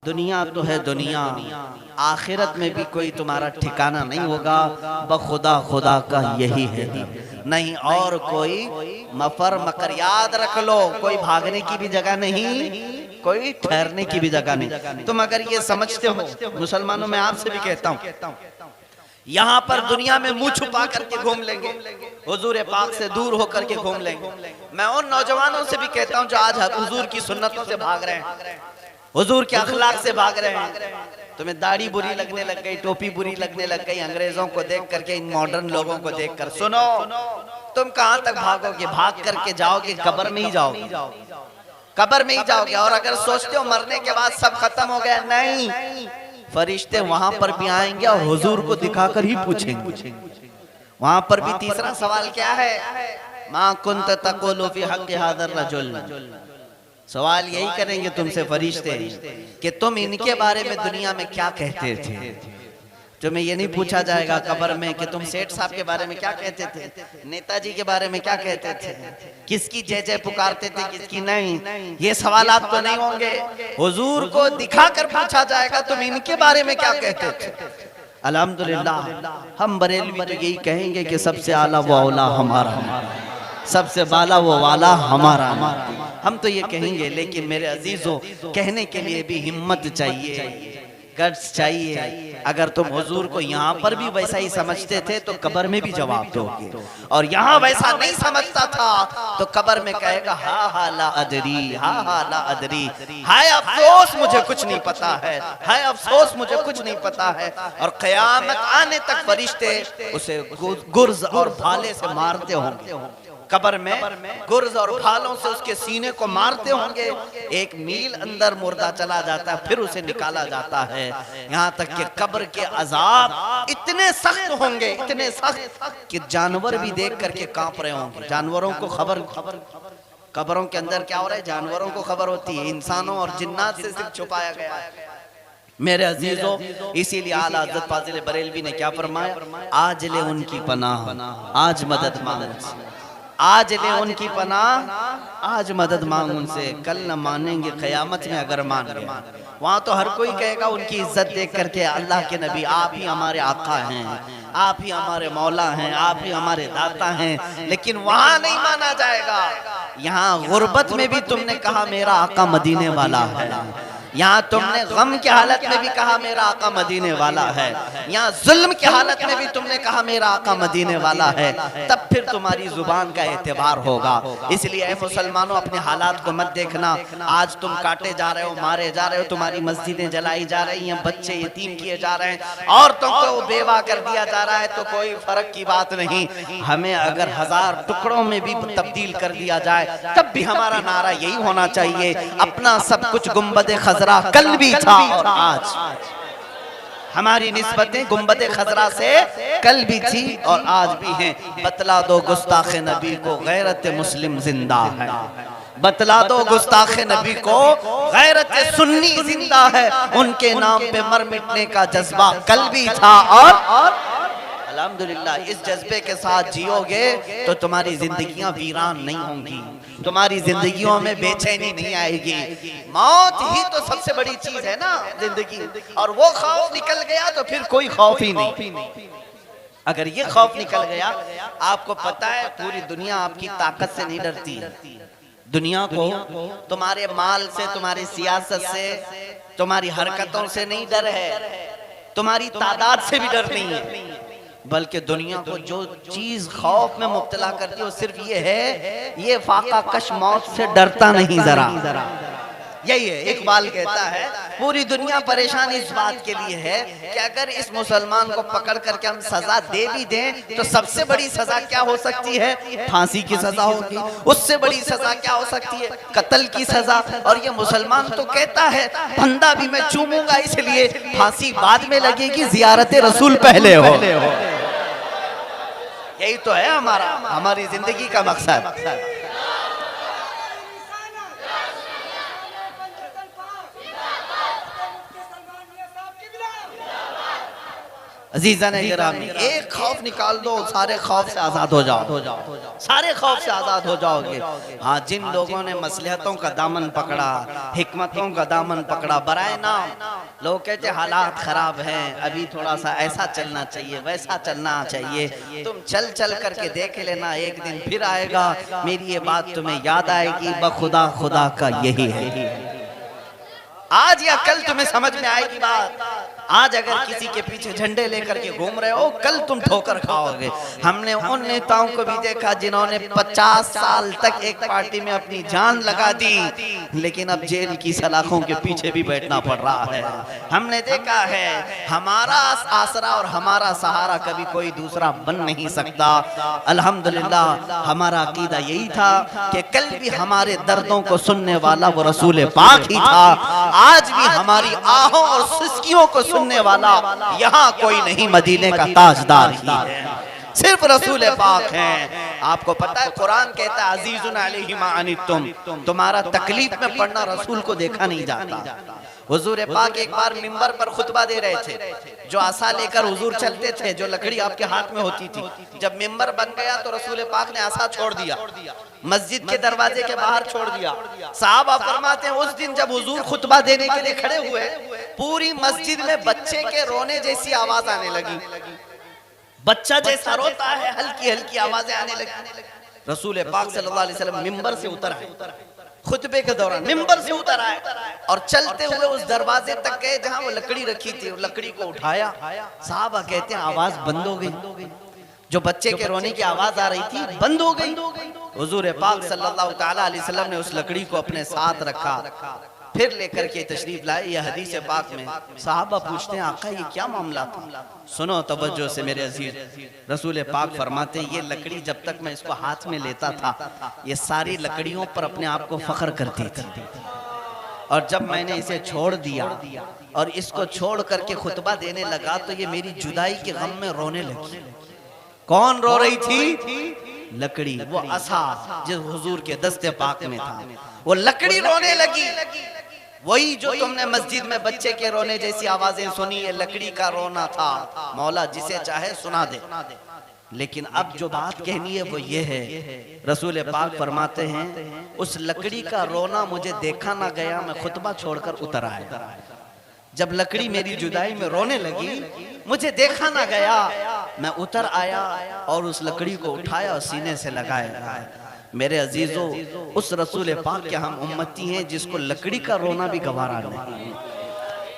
दुनिया तो है दुनिया, आखिरत में भी कोई तुम्हारा ठिकाना नहीं होगा। बखुदा खुदा का यही है नहीं और कोई मफर मकर। याद रख लो, कोई भागने की भी जगह नहीं, कोई ठहरने की भी जगह नहीं। तुम अगर ये समझते हो, मुसलमानों में आपसे भी कहता हूँ, यहाँ पर दुनिया में मुंह छुपा करके घूम लेंगे, हुजूर पाक से दूर होकर के घूम लेंगे। मैं उन नौजवानों से भी कहता हूँ जो आज हुजूर की सुन्नतों से भाग रहे हैं, हुजूर के अखलाक से भाग रहे हैं। तुम्हें दाढ़ी बुरी लगने लग गई, टोपी बुरी लगने लग गई अंग्रेजों को देख करके, इन मॉडर्न लोगों को देखकर। सुनो, तुम कहां तक भागोगे? भाग करके जाओगे कब्र में ही जाओगे, कब्र में ही जाओगे। और अगर सोचते हो मरने के बाद सब खत्म हो गया, नहीं, फरिश्ते वहां पर भी आएंगे और हुजूर को दिखाकर ही पूछेंगे। वहां पर भी तीसरा सवाल क्या है? मा कुंत तक़ूलु फी हक़्क़ि हाज़ा रजुल। सवाल यही करेंगे तुमसे फरिश्ते कि तुम इनके बारे में दुनिया में क्या कहते थे। तुम्हें ये नहीं पूछा जाएगा कब्र में कि तुम सेठ साहब के बारे में क्या कहते थे, नेताजी के बारे में क्या कहते थे, किसकी जय जय पुकारते थे, किसकी नहीं। ये सवालात तो नहीं होंगे। हुजूर को दिखाकर पूछा जाएगा तुम इनके बारे में क्या कहते थे। अल्हम्दुलिल्लाह हम बरेलवी तो यही कहेंगे कि सबसे आला वो औला हमारा, सबसे बाला वो वाला हमारा। हम तो ये कहेंगे, लेकिन मेरे अजीजों कहने के लिए भी हिम्मत चाहिए, गट्स चाहिए। अगर तुम हुजूर को यहाँ पर भी वैसा ही समझते थे तो कब्र में भी जवाब दोगे, और यहाँ वैसा नहीं समझता था तो कब्र में कहेगा हा हा ला अदरी, हा हा ला अदरी, हाय अफसोस मुझे कुछ नहीं पता है, हाय अफसोस मुझे कुछ नहीं पता है। और क़यामत आने तक फरिश्ते उसे गुर्ज और भाले से मारते होंगे, कब्र में गुर्ज और भालों से उसके सीने को मारते होंगे। एक मील अंदर मुर्दा चला जाता है, फिर उसे निकाला जाता है। यहाँ तक कि कब्र के अजाब इतने सख्त होंगे, इतने सख्त कि जानवर भी देख करके कांप रहे होंगे। जानवरों को खबर, कब्रों के अंदर क्या हो रहा है जानवरों को खबर होती है, इंसानों और जिन्नात से सिर्फ छुपाया गया है। मेरे अजीजों, इसीलिए आला हज़रत फाज़िल बरेलवी ने क्या फरमाया? आज ले उनकी पनाह, आज मदद मांग, आज ले उनकी पनाह, आज मदद मांग उनसे, कल न मानेंगे क़यामत में अगर मान गए। वहाँ तो हर कोई कहेगा उनकी इज्जत देख करके, अल्लाह के नबी आप ही हमारे आका हैं, आप ही हमारे मौला हैं, आप ही हमारे दाता हैं। लेकिन वहाँ नहीं माना जाएगा। यहाँ गुर्बत में भी तुमने कहा मेरा आका मदीने वाला है, यहाँ तुमने गम की हालत में भी कहा मेरा आका मदीने वाला है, यहाँ जुल्म की हालत में भी तुमने कहा मेरा आका मदीने वाला है, तब फिर तुम्हारी जुबान का एतबार होगा। इसलिए ऐ मुसलमानों, अपने हालात को मत देखना। आज तुम काटे जा रहे हो, मारे जा रहे हो, तुम्हारी मस्जिदें जलाई जा रही हैं, बच्चे यतीम किए जा रहे हैं, और तुमको बेवा कर दिया जा रहा है, तो कोई फर्क की बात नहीं। हमें अगर 1000 टुकड़ों में भी तब्दील कर दिया जाए तब भी हमारा नारा यही होना चाहिए, अपना सब कुछ गुंबद खज़रा कल भी था और आज। हमारी निस्बतें गुंबद खज़रा से कल भी थी और आज भी हैं। बतला दो गुस्ताख नबी को गैरत मुस्लिम जिंदा है, बतला दो गुस्ताख नबी को गैरत सुन्नी जिंदा है। उनके नाम पे मर मिटने का जज्बा कल भी था और अल्हम्दुलिल्लाह इस जज्बे के साथ जियोगे तो तुम्हारी जिंदगियां वीरान नहीं होंगी, तुम्हारी जिंदगियों में बेचैनी नहीं आएगी। मौत ही तो सबसे बड़ी चीज है ना जिंदगी, और वो खौफ निकल गया तो फिर कोई खौफ ही नहीं। अगर ये खौफ निकल गया, आपको पता है पूरी दुनिया आपकी ताकत से नहीं डरती। दुनिया को तुम्हारे माल से, तुम्हारी सियासत से, तुम्हारी हरकतों से नहीं डर है, तुम्हारी तादाद से भी डर नहीं है, बल्कि दुनिया को जो चीज खौफ में मुब्तला करती है वो सिर्फ ये है, ये फाका कश मौत से डरता नहीं जरा। यही है, इकबाल कहता है पूरी दुनिया परेशान इस बात के लिए है कि अगर इस मुसलमान को पकड़ करके हम सजा दे भी दें तो सबसे बड़ी सजा क्या हो सकती है? फांसी की सजा होगी। उससे बड़ी सजा क्या हो सकती है? कत्ल की सजा। और ये मुसलमान तो कहता है बंदा भी मैं चूमूंगा, इसलिए फांसी बाद में लगेगी, जियारत रसूल पहले हो। यही तो है हमारी जिंदगी का मकसद। अजीज़ान गिरामी, एक खौफ निकाल दो, सारे खौफ से आज़ाद हो जाओ, सारे खौफ से आज़ाद हो जाओगे। हाँ, जिन लोगों ने मसलहतों का दामन पकड़ा, हिकमतों का दामन पकड़ा, बराए नाम लोग कहते हालात खराब हैं, अभी थोड़ा सा ऐसा चलना चाहिए, वैसा चलना चाहिए, तुम चल चल करके देख लेना, एक दिन फिर आएगा, मेरी ये बात तुम्हें याद आएगी, बखुदा खुदा का यही है। आज या कल तुम्हें समझ में आएगी बात। आज अगर किसी के पीछे झंडे लेकर के घूम रहे हो, कल तुम ठोकर खाओगे। हमने उन नेताओं को भी देखा जिन्होंने 50 साल तक एक पार्टी में अपनी जान लगा दी, लेकिन अब जेल की सलाखों के पीछे भी बैठना पड़ रहा है। हमने देखा है हमारा आसरा और हमारा सहारा कभी कोई दूसरा बन नहीं सकता। अल्हम्दुलिल्लाह हमारा अकीदा यही था कि कल भी हमारे दर्दों को सुनने वाला वो रसूल पाक ही था, आज भी हमारी आहों और सिसकियों को सुनने वाला यहाँ कोई नहीं, मदीने का ताजदार ही है, सिर्फ रसूल पाक हैं। आपको पता है कुरान कहता है अजीजुन अलैहि मा अनित्तुम, तुम्हारा तकलीफ में पड़ना रसूल को देखा नहीं जाता। हुजूर पाक एक बार मिंबर पर खुतबा दे रहे थे, जो आसा लेकर हुजूर चलते थे, जो लकड़ी आपके हाथ में होती थी, जब मिंबर बन गया तो रसूल पाक ने आसा छोड़ दिया, मस्जिद के दरवाजे के बाहर छोड़ दिया। साहबा फरमाते हैं उस दिन जब हुजूर खुतबा देने के लिए खड़े हुए, पूरी मस्जिद में बच्चे के रोने जैसी आवाज आने लगी, बच्चा जैसा रोता है, हल्की हल्की आवाजें आने लगी। रसूल पाक सल्लल्लाहु अलैहि वसल्लम मिंबर से उतर आए, खुतबे के दौरान मिंबर से उतर आए और चलते हुए उस दरवाजे तक गए जहां वो लकड़ी रखी थी, वो लकड़ी को उठाया। साहबा कहते हैं आवाज बंद हो गई, जो बच्चे के रोने की आवाज आ रही थी बंद हो गई। हुजूर पाक सल्लल्लाहु ताला अलैहि वसल्लम ने उस लकड़ी को अपने साथ रखा, फिर लेकर के तशरीफ लाए। यह हदीस पाक में साहबा पूछते हैं आका ये क्या मामला था? सुनो तवज्जो से मेरे अजीज, रसूल पाक फरमाते हैं ये लकड़ी जब तक मैं इसको हाथ में लेता था, ये सारी लकड़ियों पर अपने आप को फख्र करती थी, और जब मैंने इसे छोड़ दिया और इसको छोड़ करके खुतबा देने लगा तो ये मेरी जुदाई के गम में रोने लगी। कौन रो रही थी? लकड़ी, वो असा जो हुजूर के दस्ते पाक में था, वो लकड़ी रोने लगी। वही जो तुमने मस्जिद में बच्चे के रोने जैसी आवाजें सुनी, ये लकड़ी का रोना था। मौला जिसे चाहे सुना दे, लेकिन अब जो बात कहनी है वो ये है, रसूल पाक फरमाते हैं उस लकड़ी का रोना मुझे देखा ना गया, मैं खुतबा छोड़कर उतर आया। जब लकड़ी मेरी जुदाई में रोने लगी, मुझे देखा ना गया, मैं उतर आया और उस लकड़ी को उठाया और सीने से लगाया। मेरे अजीजों, उस रसूल पाक के हम उम्मती हैं जिसको लकड़ी का रोना भी गवारा नहीं,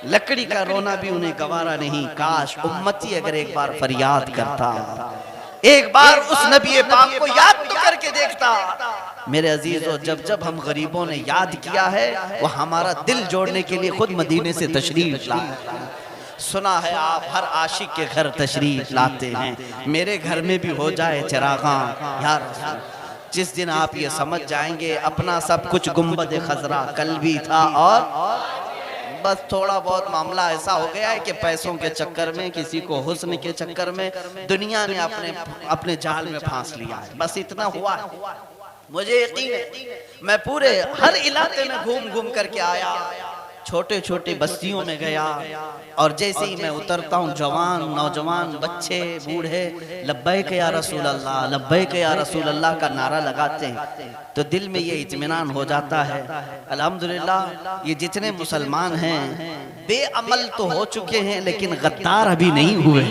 लकड़ी का रोना भी उन्हें गवारा नहीं। काश उम्मती अगर एक बार फरियाद करता, एक बार उस नबी पाक को याद तो करके देखता। मेरे अजीजों, जब जब हम गरीबों ने याद किया है, वो हमारा दिल जोड़ने के लिए खुद मदीने से तशरीफ लाए। सुना है आप हर आशिक के घर तशरीफ लाते हैं, मेरे घर में भी हो जाए चिरागा यार। जिस दिन आप ये समझ जाएंगे अपना सब कुछ गुंबद खजरा कल भी था, और बस थोड़ा बहुत मामला ऐसा हो गया है कि पैसों के चक्कर में, किसी को हुस्न के चक्कर में दुनिया ने अपने जाल में फांस लिया है, बस इतना हुआ है। मुझे यकीन है मैं पूरे हर इलाके में घूम घूम करके आया, छोटे छोटे बस्तियों में गया, और जैसे ही मैं उतरता हूँ जवान नौजवान बच्चे बूढ़े लब्बैक या रसूल अल्लाह, लब्बैक या रसूल अल्लाह का नारा लगाते हैं, तो दिल में ये इत्मीनान हो जाता है अल्हम्दुलिल्लाह। ये जितने मुसलमान हैं बेअमल तो हो चुके हैं, लेकिन गद्दार अभी नहीं हुए।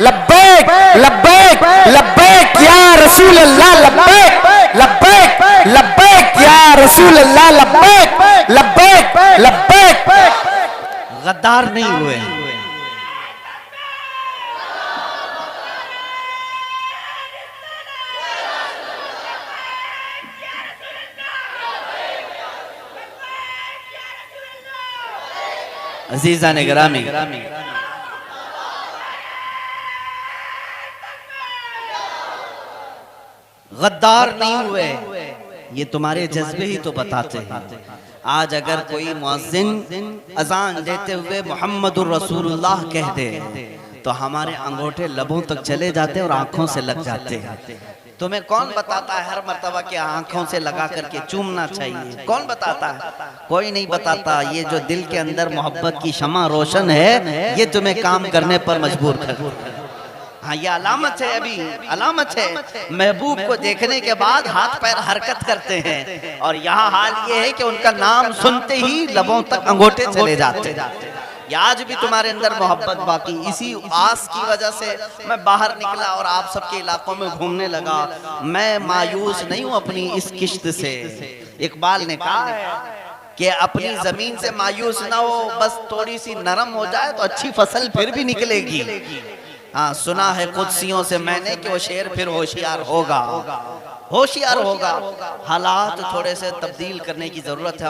लब्बैक लब्बैक लब्बैक या रसूल अल्लाह, लब्बैक लब्बैक लब्बैक या रसूल अल्लाह, लब्बैक लब्बैक लब्बैक, गद्दार नहीं हुए। अजीज़ान गिरामी, गद्दार नहीं हुए, ये तुम्हारे जज्बे ही तो बताते हैं। आज अगर कोई मुअज्जिन अजान देते हुए मुहम्मदुर रसूलुल्लाह कह दे तो हमारे अंगूठे लबों तक चले जाते और आंखों से लग जाते हैं। तुम्हें कौन बताता है हर मर्तबा के आंखों से लगा करके चूमना चाहिए? कौन बताता है? कोई नहीं बताता। ये जो दिल के अंदर मोहब्बत की शमा रोशन है, ये तुम्हें काम करने पर मजबूर कर। हाँ, ये अलामत है, अभी अलामत है। महबूब को देखने के बाद हाथ पैर हरकत करते हैं, और यहाँ हाल ये है कि उनका नाम सुनते ही लबों तक अंगूठे चले जाते हैं। या आज भी तुम्हारे अंदर मोहब्बत बाकी। इसी आस की वजह से मैं बाहर निकला और आप सबके इलाकों में घूमने लगा। मैं मायूस नहीं हूँ अपनी इस किश्त से। इकबाल ने कहा है कि अपनी जमीन से मायूस ना हो, बस थोड़ी सी नरम हो जाए तो अच्छी फसल फिर भी निकलेगी। हाँ, सुना है कुदसियों से मैंने कि वो शेर फिर होशियार होगा, होशियार होगा। हालात थोड़े से तब्दील करने की जरूरत है।